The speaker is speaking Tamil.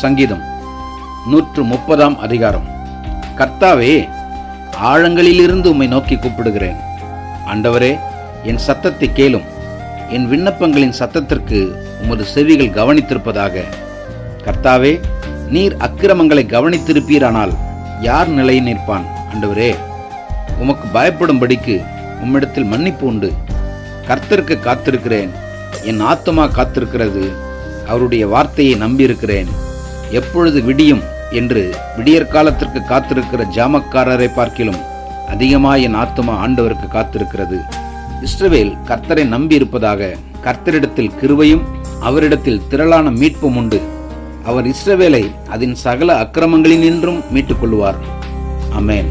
சங்கீதம் 130 அதிகாரம். கர்த்தாவே, ஆழங்களிலிருந்து உம்மை நோக்கி கூப்பிடுகிறேன். ஆண்டவரே, என் சத்தத்தை கேளும். என் விண்ணப்பங்களின் சத்தத்திற்கு உமது செவிகள் கவனித்திருப்பதாக. கர்த்தாவே, நீர் அக்கிரமங்களை கவனித்திருப்பீரானால் யார் நிலை நிற்பான்? ஆண்டவரே, உமக்கு பயப்படும்படிக்கு உம்மிடத்தில் மன்னிப்பு உண்டு. கர்த்தருக்கு காத்திருக்கிறேன். என் ஆத்துமா காத்திருக்கிறது. அவருடைய வார்த்தையை நம்பியிருக்கிறேன். எப்பொழுது விடியும் என்று விடியற்காலத்திற்கு காத்திருக்கிற ஜாமக்காரரை பார்க்கிலும் அதிகமாய் என் ஆத்துமா ஆண்டவருக்கு காத்திருக்கிறது. இஸ்ரவேல் கர்த்தரை நம்பியிருப்பதாக. கர்த்தரிடத்தில் கிருபையும் அவரிடத்தில் திரளான மீட்பும் உண்டு. அவர் இஸ்ரவேலை அதன் சகல அக்கிரமங்களினின்றும் மீட்டுக் கொள்வார். ஆமென்.